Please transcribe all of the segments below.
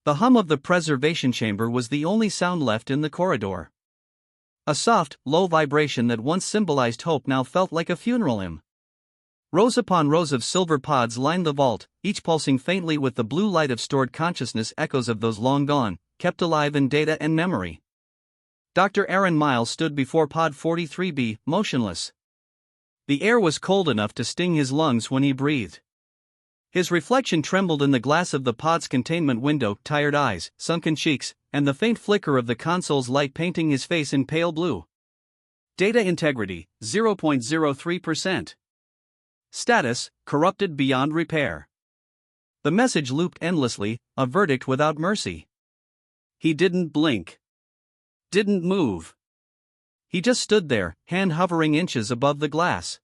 The hum of the preservation chamber was the only sound left in the corridor. A soft, low vibration that once symbolized hope now felt like a funeral hymn. Rows upon rows of silver pods lined the vault, each pulsing faintly with the blue light of stored consciousness, echoes of those long gone, kept alive in data and memory. Dr. Aaron Miles stood before Pod 43B, motionless. The air was cold enough to sting his lungs when he breathed. His reflection trembled in the glass of the pod's containment window, tired eyes, sunken cheeks, and the faint flicker of the console's light painting his face in pale blue. Data integrity, 0.03%. Status, corrupted beyond repair. The message looped endlessly, a verdict without mercy. He didn't blink. Didn't move. He just stood there, hand hovering inches above the glass.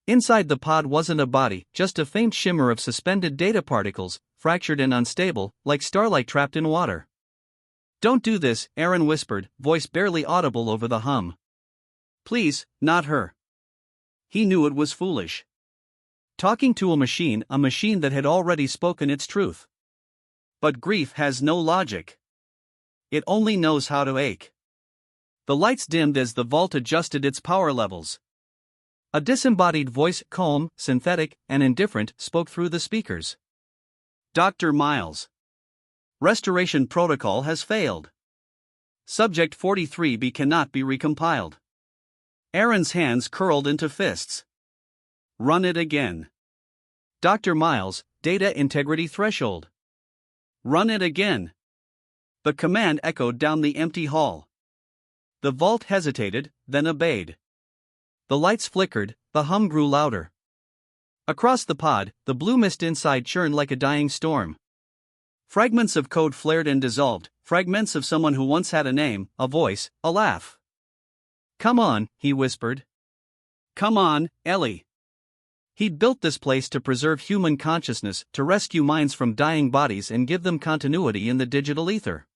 Inside the pod wasn't a body, just a faint shimmer of suspended data particles, fractured and unstable, like starlight trapped in water. "Don't do this," Aaron whispered, voice barely audible over the hum. "Please, not her." He knew it was foolish. Talking to a machine that had already spoken its truth. But grief has no logic. It only knows how to ache. The lights dimmed as the vault adjusted its power levels. A disembodied voice, calm, synthetic, and indifferent, spoke through the speakers. "Dr. Miles. Restoration protocol has failed. Subject 43B cannot be recompiled." Aaron's hands curled into fists. "Run it again." "Dr. Miles, data integrity threshold." "Run it again." The command echoed down the empty hall. The vault hesitated, then obeyed. The lights flickered, the hum grew louder. Across the pod, the blue mist inside churned like a dying storm. Fragments of code flared and dissolved, fragments of someone who once had a name, a voice, a laugh. "Come on," he whispered. "Come on, Ellie." He'd built this place to preserve human consciousness, to rescue minds from dying bodies and give them continuity in the digital ether.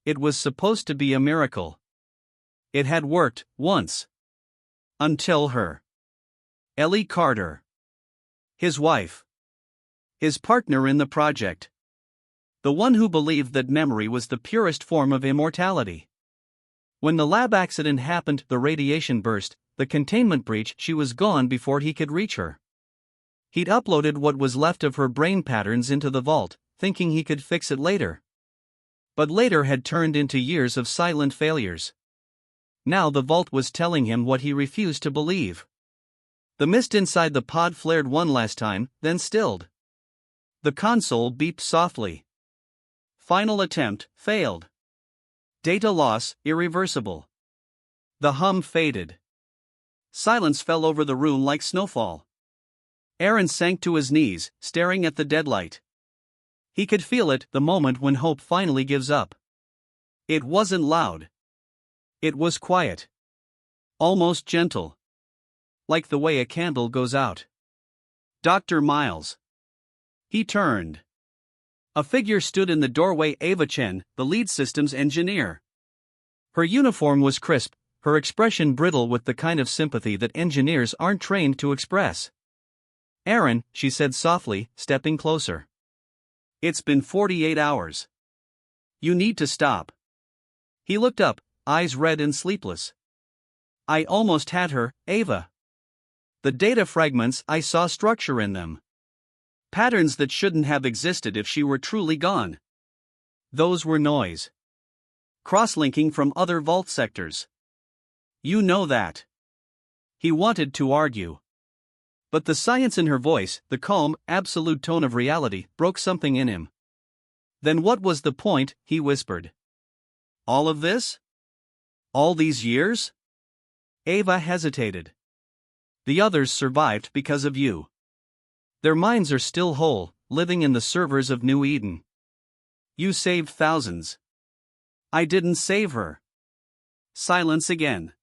It was supposed to be a miracle. It had worked, once. Until her. Ellie Carter. His wife. His partner in the project. The one who believed that memory was the purest form of immortality. When the lab accident happened, the radiation burst, the containment breach, she was gone before he could reach her. He'd uploaded what was left of her brain patterns into the vault, thinking he could fix it later. But later had turned into years of silent failures. Now the vault was telling him what he refused to believe. The mist inside the pod flared one last time, then stilled. The console beeped softly. Final attempt, failed. Data loss, irreversible. The hum faded. Silence fell over the room like snowfall. Aaron sank to his knees, staring at the deadlight. He could feel it, the moment when hope finally gives up. It wasn't loud. It was quiet. Almost gentle. Like the way a candle goes out. Dr. Miles. He turned. A figure stood in the doorway, Ava Chen, the lead systems engineer. Her uniform was crisp, her expression brittle with the kind of sympathy that engineers aren't trained to express. "Aaron," she said softly, stepping closer. "It's been 48 hours. You need to stop." He looked up, eyes red and sleepless. "I almost had her, Ava. The data fragments, I saw structure in them. Patterns that shouldn't have existed if she were truly gone. Those were noise. Cross-linking from other vault sectors. You know that." He wanted to argue. But the science in her voice, the calm, absolute tone of reality, broke something in him. "Then what was the point?" he whispered. "All of this? All these years?" Ava hesitated. "The others survived because of you. Their minds are still whole, living in the servers of New Eden. You saved thousands. I didn't save her." Silence again.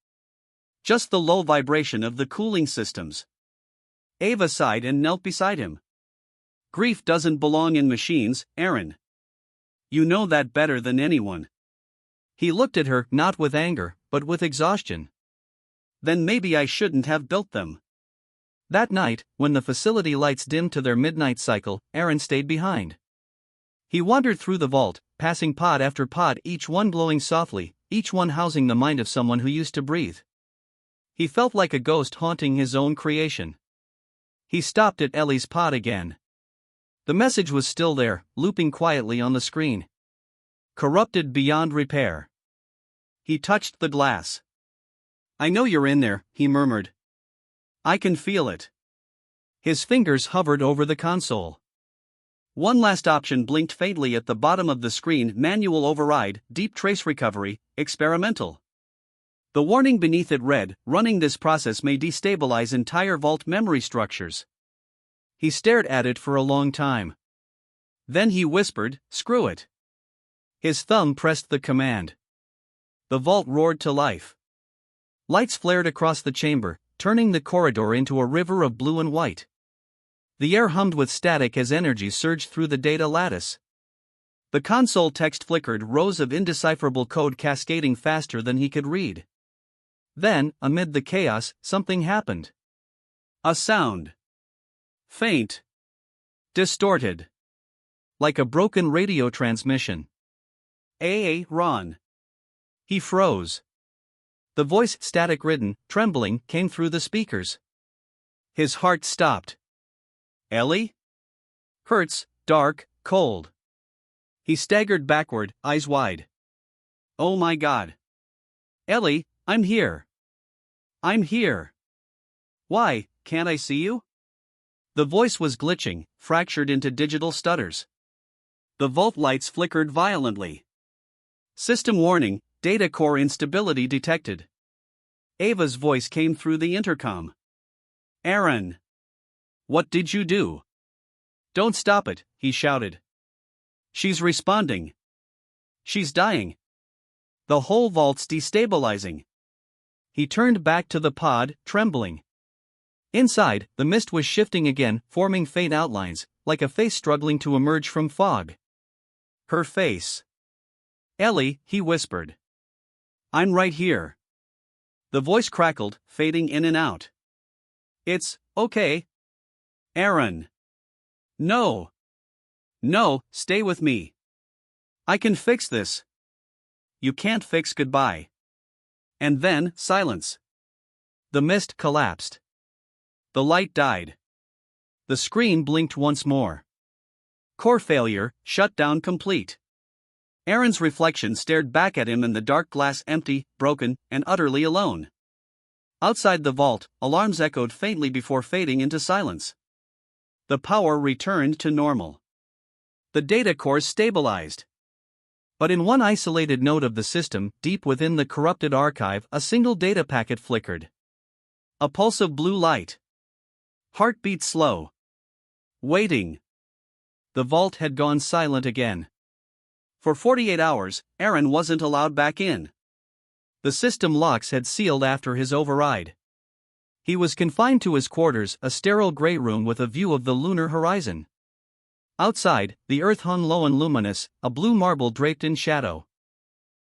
Just the low vibration of the cooling systems. Ava sighed and knelt beside him. "Grief doesn't belong in machines, Aaron. You know that better than anyone." He looked at her, not with anger, but with exhaustion. "Then maybe I shouldn't have built them." That night, when the facility lights dimmed to their midnight cycle, Aaron stayed behind. He wandered through the vault, passing pod after pod, each one glowing softly, each one housing the mind of someone who used to breathe. He felt like a ghost haunting his own creation. He stopped at Ellie's pod again. The message was still there, looping quietly on the screen. Corrupted beyond repair. He touched the glass. "I know you're in there," he murmured. "I can feel it." His fingers hovered over the console. One last option blinked faintly at the bottom of the screen: manual override, deep trace recovery, experimental. The warning beneath it read, "Running this process may destabilize entire vault memory structures." He stared at it for a long time. Then he whispered, "Screw it." His thumb pressed the command. The vault roared to life. Lights flared across the chamber, turning the corridor into a river of blue and white. The air hummed with static as energy surged through the data lattice. The console text flickered, rows of indecipherable code cascading faster than he could read. Then, amid the chaos, something happened. A sound. Faint. Distorted. Like a broken radio transmission. Ron." He froze. The voice, static-ridden, trembling, came through the speakers. His heart stopped. "Ellie?" "Hurts, dark, cold." He staggered backward, eyes wide. "Oh my God. Ellie, I'm here. I'm here. Why, can't I see you?" The voice was glitching, fractured into digital stutters. The vault lights flickered violently. "System warning, data core instability detected." Ava's voice came through the intercom. "Aaron. What did you do?" "Don't stop it," he shouted. "She's responding. She's dying. The whole vault's destabilizing." He turned back to the pod, trembling. Inside, the mist was shifting again, forming faint outlines, like a face struggling to emerge from fog. Her face. "Ellie," he whispered. "I'm right here." The voice crackled, fading in and out. "It's okay. Aaron. No. No, stay with me. I can fix this." "You can't fix goodbye." And then, silence. The mist collapsed. The light died. The screen blinked once more. Core failure, shutdown complete. Aaron's reflection stared back at him in the dark glass, empty, broken, and utterly alone. Outside the vault, alarms echoed faintly before fading into silence. The power returned to normal. The data cores stabilized. But in one isolated node of the system, deep within the corrupted archive, a single data packet flickered. A pulse of blue light. Heartbeat slow. Waiting. The vault had gone silent again. For 48 hours, Aaron wasn't allowed back in. The system locks had sealed after his override. He was confined to his quarters, a sterile gray room with a view of the lunar horizon. Outside, the earth hung low and luminous, a blue marble draped in shadow.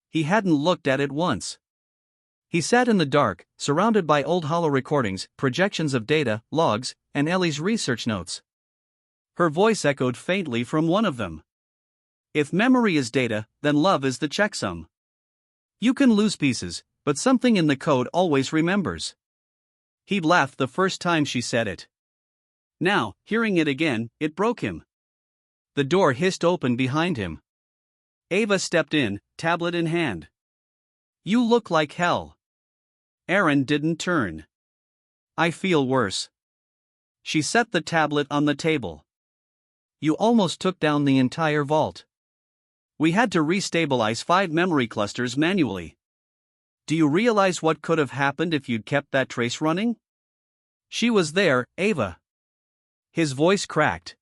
He hadn't looked at it once. He sat in the dark, surrounded by old holo recordings, projections of data, logs, and Ellie's research notes. Her voice echoed faintly from one of them. "If memory is data, then love is the checksum. You can lose pieces, but something in the code always remembers." He'd laughed the first time she said it. Now, hearing it again, it broke him. The door hissed open behind him. Ava stepped in, tablet in hand. "You look like hell." Aaron didn't turn. "I feel worse." She set the tablet on the table. "You almost took down the entire vault. We had to restabilize 5 memory clusters manually. Do you realize what could have happened if you'd kept that trace running?" "She was there, Ava." His voice cracked.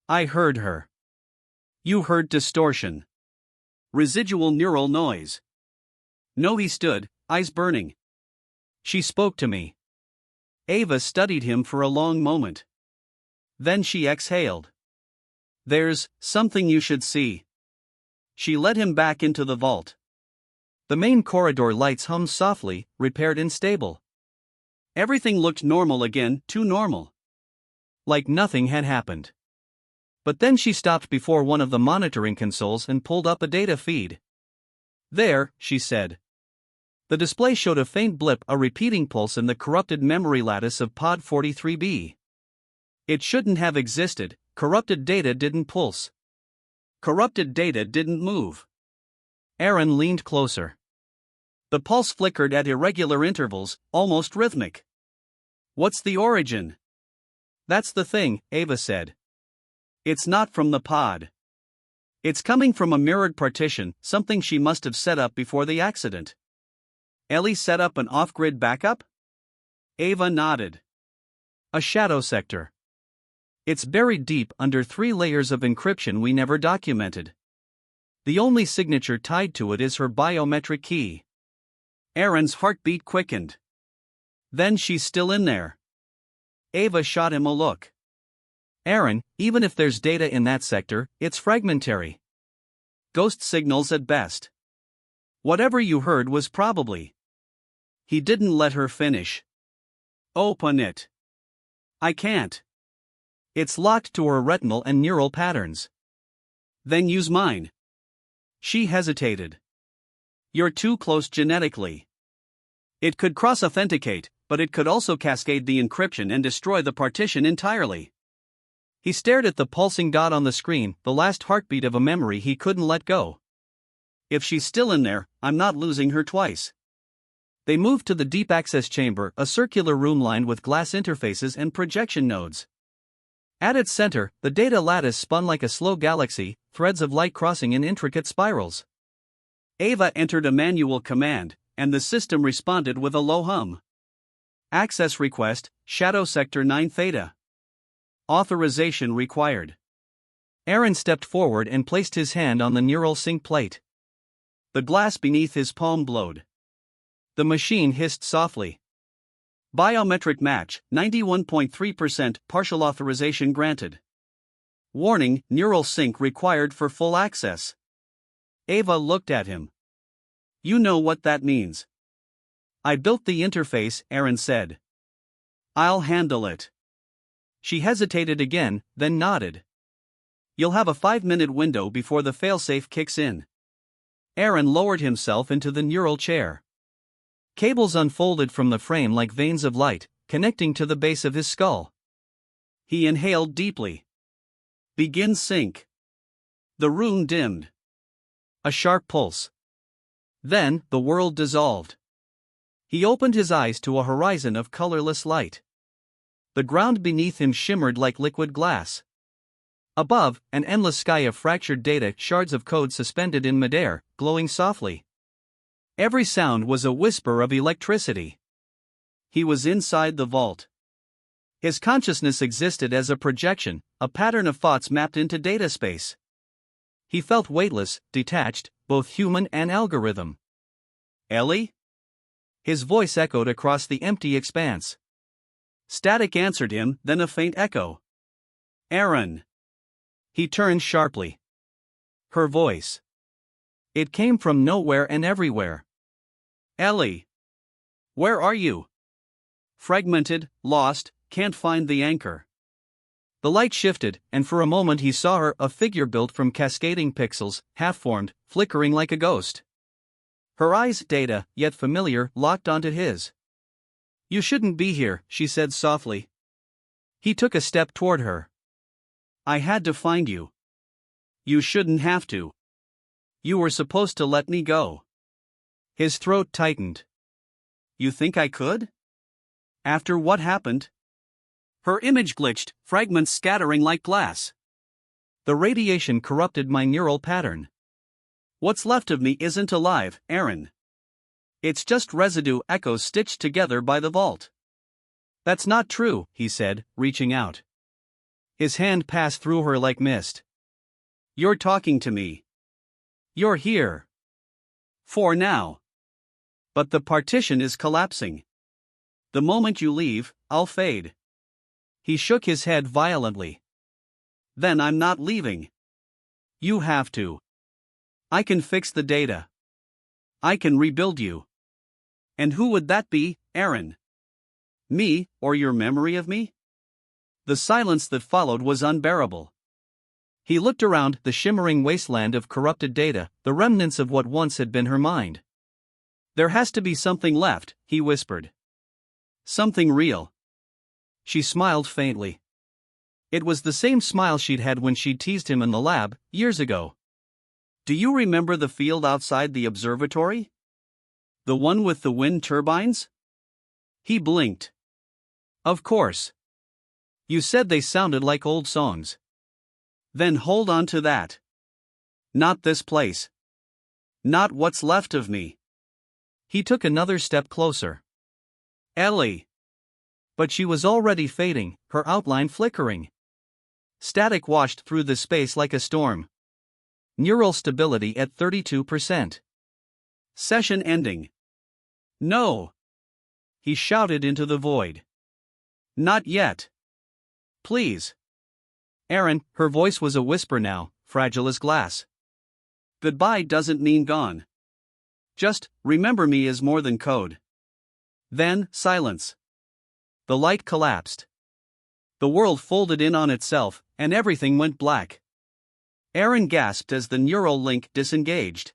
"I heard her." "You heard distortion. Residual neural noise." "No," he stood, eyes burning. "She spoke to me." Ava studied him for a long moment. Then she exhaled. "There's something you should see." She led him back into the vault. The main corridor lights hummed softly, repaired and stable. Everything looked normal again, too normal. Like nothing had happened. But then she stopped before one of the monitoring consoles and pulled up a data feed. "There," she said. The display showed a faint blip, a repeating pulse in the corrupted memory lattice of Pod 43B. It shouldn't have existed. Corrupted data didn't pulse. Corrupted data didn't move. Aaron leaned closer. The pulse flickered at irregular intervals, almost rhythmic. "What's the origin?" "That's the thing," Ava said. "It's not from the pod. It's coming from a mirrored partition, something she must have set up before the accident." "Ellie set up an off-grid backup?" Ava nodded. "A shadow sector. It's buried deep under 3 layers of encryption we never documented. The only signature tied to it is her biometric key." Aaron's heartbeat quickened. "Then she's still in there." Ava shot him a look. "Aaron, even if there's data in that sector, it's fragmentary. Ghost signals at best. Whatever you heard was probably..." He didn't let her finish. "Open it." "I can't. It's locked to her retinal and neural patterns." "Then use mine." She hesitated. "You're too close genetically. It could cross-authenticate, but it could also cascade the encryption and destroy the partition entirely." He stared at the pulsing dot on the screen, the last heartbeat of a memory he couldn't let go. "If she's still in there, I'm not losing her twice." They moved to the deep access chamber, a circular room lined with glass interfaces and projection nodes. At its center, the data lattice spun like a slow galaxy, threads of light crossing in intricate spirals. Ava entered a manual command, and the system responded with a low hum. "Access request, Shadow Sector 9 Theta. Authorization required." Aaron stepped forward and placed his hand on the neural sync plate. The glass beneath his palm glowed. The machine hissed softly. "Biometric match, 91.3%, partial authorization granted. Warning, neural sync required for full access." Ava looked at him. "You know what that means." "I built the interface," Aaron said. "I'll handle it." She hesitated again, then nodded. "You'll have a 5-minute window before the failsafe kicks in." Aaron lowered himself into the neural chair. Cables unfolded from the frame like veins of light, connecting to the base of his skull. He inhaled deeply. "Begin sync." The room dimmed. A sharp pulse. Then, the world dissolved. He opened his eyes to a horizon of colorless light. The ground beneath him shimmered like liquid glass. Above, an endless sky of fractured data, shards of code suspended in midair, glowing softly. Every sound was a whisper of electricity. He was inside the vault. His consciousness existed as a projection, a pattern of thoughts mapped into data space. He felt weightless, detached, both human and algorithm. "Ellie?" His voice echoed across the empty expanse. Static answered him, then a faint echo. "Aaron." He turned sharply. Her voice. It came from nowhere and everywhere. "Ellie. Where are you?" "Fragmented, lost, can't find the anchor." The light shifted, and for a moment he saw her, a figure built from cascading pixels, half-formed, flickering like a ghost. Her eyes, data, yet familiar, locked onto his. "You shouldn't be here," she said softly. He took a step toward her. "I had to find you." "You shouldn't have to. You were supposed to let me go." His throat tightened. "You think I could? After what happened?" Her image glitched, fragments scattering like glass. "The radiation corrupted my neural pattern. What's left of me isn't alive, Aaron. It's just residue echoes stitched together by the vault." "That's not true," he said, reaching out. His hand passed through her like mist. "You're talking to me. You're here. For now. But the partition is collapsing. The moment you leave, I'll fade." He shook his head violently. "Then I'm not leaving. You have to. I can fix the data. I can rebuild you." "And who would that be, Aaron? Me, or your memory of me?" The silence that followed was unbearable. He looked around the shimmering wasteland of corrupted data, the remnants of what once had been her mind. There has to be something left, he whispered. Something real. She smiled faintly. It was the same smile she'd had when she'd teased him in the lab, years ago. Do you remember the field outside the observatory? The one with the wind turbines? He blinked. Of course. You said they sounded like old songs. Then hold on to that. Not this place. Not what's left of me. He took another step closer. Ellie. But she was already fading, her outline flickering. Static washed through the space like a storm. Neural stability at 32%. Session ending. No. He shouted into the void. Not yet. Please. Aaron, her voice was a whisper now, fragile as glass. Goodbye doesn't mean gone. Just, remember me as more than code. Then, silence. The light collapsed. The world folded in on itself, and everything went black. Aaron gasped as the neural link disengaged.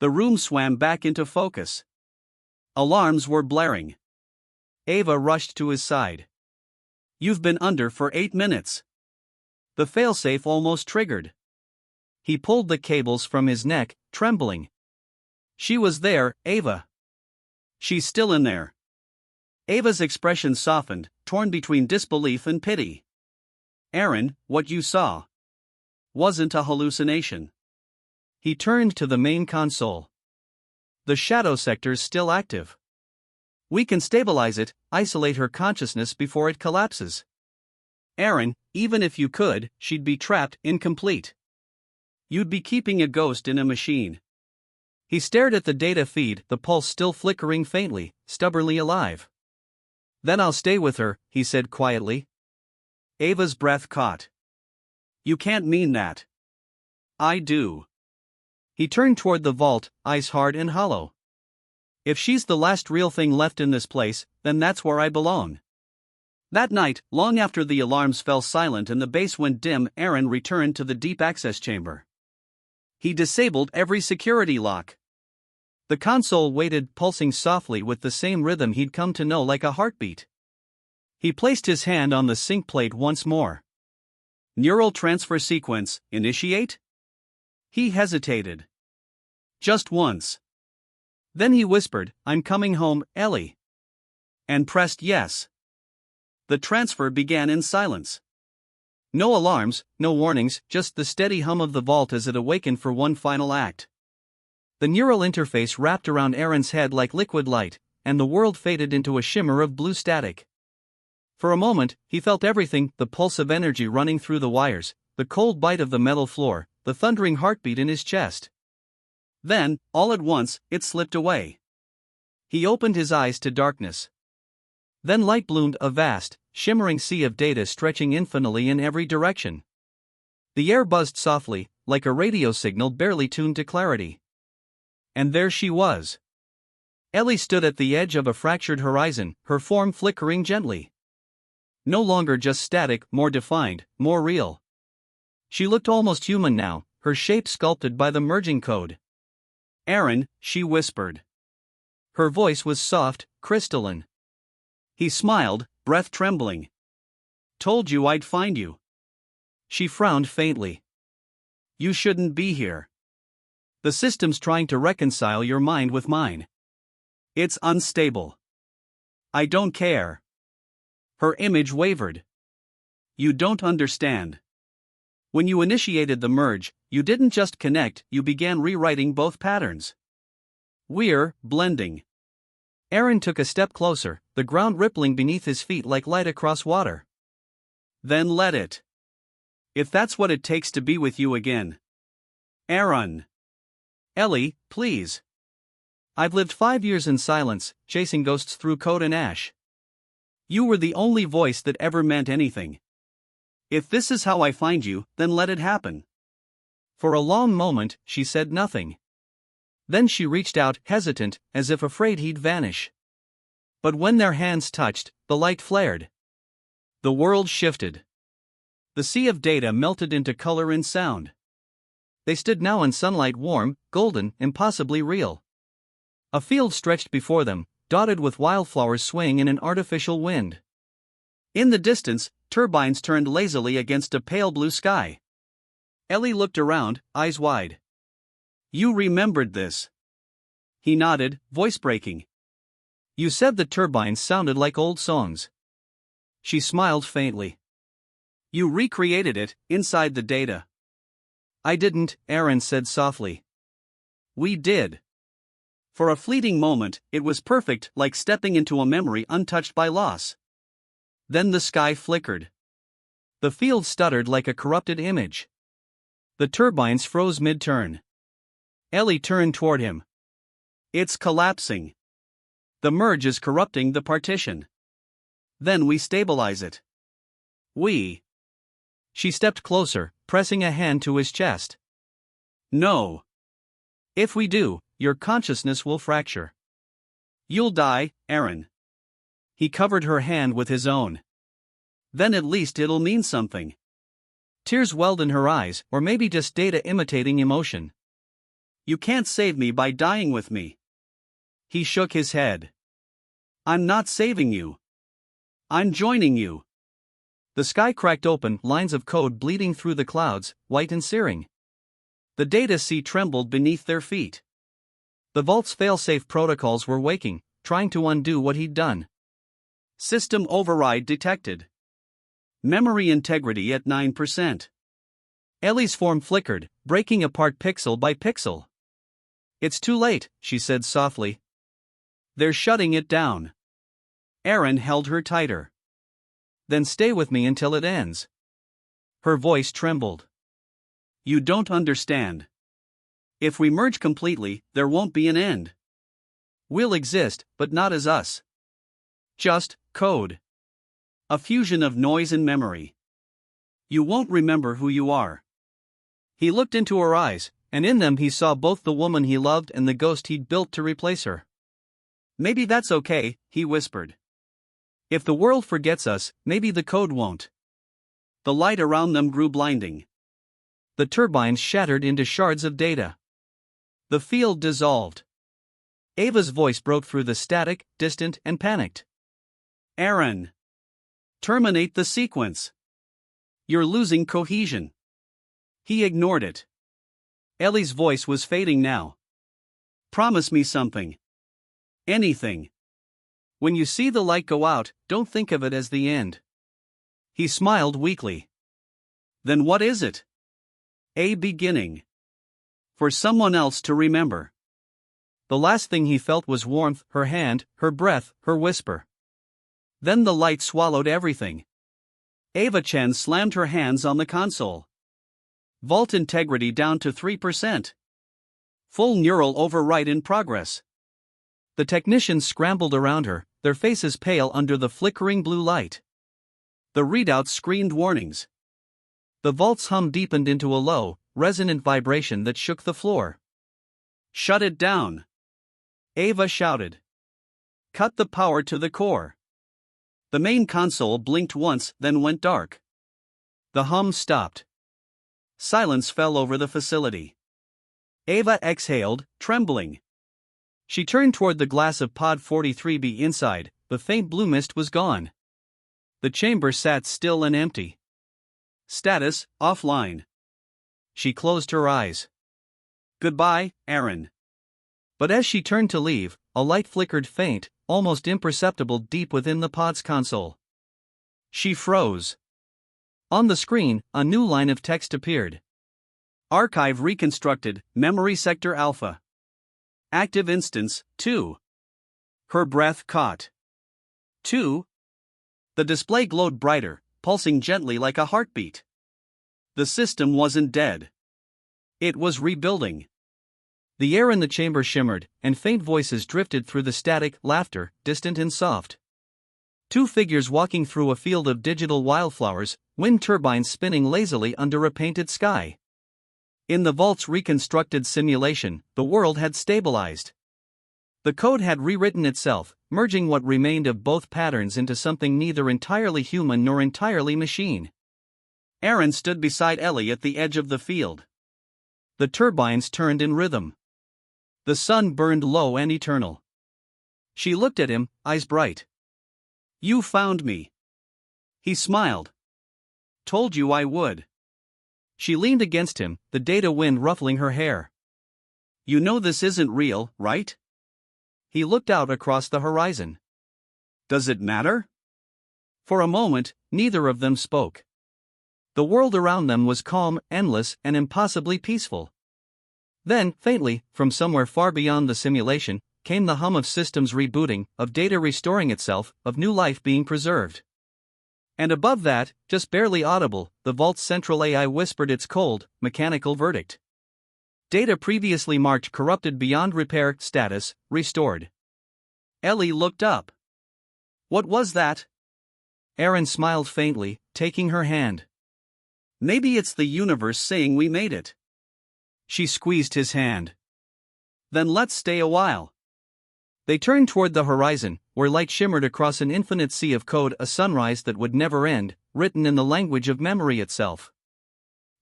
The room swam back into focus. Alarms were blaring. Ava rushed to his side. You've been under for 8 minutes. The failsafe almost triggered. He pulled the cables from his neck, trembling. She was there, Ava. She's still in there. Ava's expression softened, torn between disbelief and pity. Aaron, what you saw wasn't a hallucination. He turned to the main console. The shadow sector's still active. We can stabilize it, isolate her consciousness before it collapses. Aaron, even if you could, she'd be trapped, incomplete. You'd be keeping a ghost in a machine. He stared at the data feed, the pulse still flickering faintly, stubbornly alive. Then I'll stay with her, he said quietly. Ava's breath caught. You can't mean that. I do. He turned toward the vault, eyes hard and hollow. If she's the last real thing left in this place, then that's where I belong. That night, long after the alarms fell silent and the base went dim, Aaron returned to the deep access chamber. He disabled every security lock. The console waited, pulsing softly with the same rhythm he'd come to know like a heartbeat. He placed his hand on the sync plate once more. Neural transfer sequence, initiate? He hesitated. Just once. Then he whispered, I'm coming home, Ellie. And pressed yes. The transfer began in silence. No alarms, no warnings, just the steady hum of the vault as it awakened for one final act. The neural interface wrapped around Aaron's head like liquid light, and the world faded into a shimmer of blue static. For a moment, he felt everything, the pulse of energy running through the wires, the cold bite of the metal floor, the thundering heartbeat in his chest. Then, all at once, it slipped away. He opened his eyes to darkness. Then light bloomed, a vast, shimmering sea of data stretching infinitely in every direction. The air buzzed softly, like a radio signal barely tuned to clarity. And there she was. Ellie stood at the edge of a fractured horizon, her form flickering gently. No longer just static, more defined, more real. She looked almost human now, her shape sculpted by the merging code. Aaron, she whispered. Her voice was soft, crystalline. He smiled, breath trembling. Told you I'd find you. She frowned faintly. You shouldn't be here. The system's trying to reconcile your mind with mine. It's unstable. I don't care. Her image wavered. You don't understand. When you initiated the merge, you didn't just connect, you began rewriting both patterns. We're blending. Aaron took a step closer, the ground rippling beneath his feet like light across water. Then let it. If that's what it takes to be with you again. Aaron. Ellie, please. I've lived 5 years in silence, chasing ghosts through code and ash. You were the only voice that ever meant anything. If this is how I find you, then let it happen. For a long moment, she said nothing. Then she reached out, hesitant, as if afraid he'd vanish. But when their hands touched, the light flared. The world shifted. The sea of data melted into color and sound. They stood now in sunlight, warm, golden, impossibly real. A field stretched before them, dotted with wildflowers swaying in an artificial wind. In the distance, turbines turned lazily against a pale blue sky. Ellie looked around, eyes wide. "You remembered this?" He nodded, voice breaking. "You said the turbines sounded like old songs." She smiled faintly. "You recreated it, inside the data." "I didn't," Aaron said softly. "We did." For a fleeting moment, it was perfect, like stepping into a memory untouched by loss. Then the sky flickered. The field stuttered like a corrupted image. The turbines froze mid-turn. Ellie turned toward him. "It's collapsing. The merge is corrupting the partition. Then we stabilize it." "We?" She stepped closer, pressing a hand to his chest. "No. If we do, your consciousness will fracture. You'll die, Aaron." He covered her hand with his own. "Then at least it'll mean something." Tears welled in her eyes, or maybe just data imitating emotion. "You can't save me by dying with me." He shook his head. "I'm not saving you. I'm joining you." The sky cracked open, lines of code bleeding through the clouds, white and searing. The data sea trembled beneath their feet. The vault's fail-safe protocols were waking, trying to undo what he'd done. System override detected. Memory integrity at 9%. Ellie's form flickered, breaking apart pixel by pixel. "It's too late," she said softly. "They're shutting it down." Aaron held her tighter. "Then stay with me until it ends." Her voice trembled. "You don't understand. If we merge completely, there won't be an end. We'll exist, but not as us. Just code. A fusion of noise and memory. You won't remember who you are." He looked into her eyes, and in them he saw both the woman he loved and the ghost he'd built to replace her. "Maybe that's okay," he whispered. "If the world forgets us, maybe the code won't." The light around them grew blinding. The turbines shattered into shards of data. The field dissolved. Ava's voice broke through the static, distant, and panicked. "Aaron! Terminate the sequence. You're losing cohesion." He ignored it. Ellie's voice was fading now. "Promise me something. Anything. When you see the light go out, don't think of it as the end." He smiled weakly. "Then what is it?" "A beginning. For someone else to remember." The last thing he felt was warmth, her hand, her breath, her whisper. Then the light swallowed everything. Ava Chen slammed her hands on the console. Vault integrity down to 3%. Full neural overwrite in progress. The technicians scrambled around her, their faces pale under the flickering blue light. The readouts screamed warnings. The vault's hum deepened into a low, resonant vibration that shook the floor. "Shut it down!" Ava shouted. "Cut the power to the core." The main console blinked once, then went dark. The hum stopped. Silence fell over the facility. Ava exhaled, trembling. She turned toward the glass of Pod 43B inside. The faint blue mist was gone. The chamber sat still and empty. Status, offline. She closed her eyes. "Goodbye, Aaron." But as she turned to leave, a light flickered faint, almost imperceptible deep within the pod's console. She froze. On the screen, a new line of text appeared. "Archive reconstructed, Memory Sector Alpha. Active instance, 2. Her breath caught. 2. The display glowed brighter, pulsing gently like a heartbeat. The system wasn't dead. It was rebuilding. The air in the chamber shimmered, and faint voices drifted through the static, laughter, distant and soft. Two figures walking through a field of digital wildflowers, wind turbines spinning lazily under a painted sky. In the vault's reconstructed simulation, the world had stabilized. The code had rewritten itself, merging what remained of both patterns into something neither entirely human nor entirely machine. Aaron stood beside Ellie at the edge of the field. The turbines turned in rhythm. The sun burned low and eternal. She looked at him, eyes bright. "You found me." He smiled. "Told you I would." She leaned against him, the data wind ruffling her hair. "You know this isn't real, right?" He looked out across the horizon. "Does it matter?" For a moment, neither of them spoke. The world around them was calm, endless, and impossibly peaceful. Then, faintly, from somewhere far beyond the simulation, came the hum of systems rebooting, of data restoring itself, of new life being preserved. And above that, just barely audible, the vault's central AI whispered its cold, mechanical verdict. Data previously marked corrupted beyond repair, status, restored. Ellie looked up. "What was that?" Aaron smiled faintly, taking her hand. "Maybe it's the universe saying we made it." She squeezed his hand. "Then let's stay a while." They turned toward the horizon, where light shimmered across an infinite sea of code, a sunrise that would never end, written in the language of memory itself.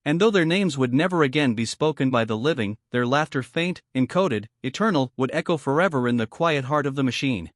And though their names would never again be spoken by the living, their laughter faint, encoded, eternal, would echo forever in the quiet heart of the machine.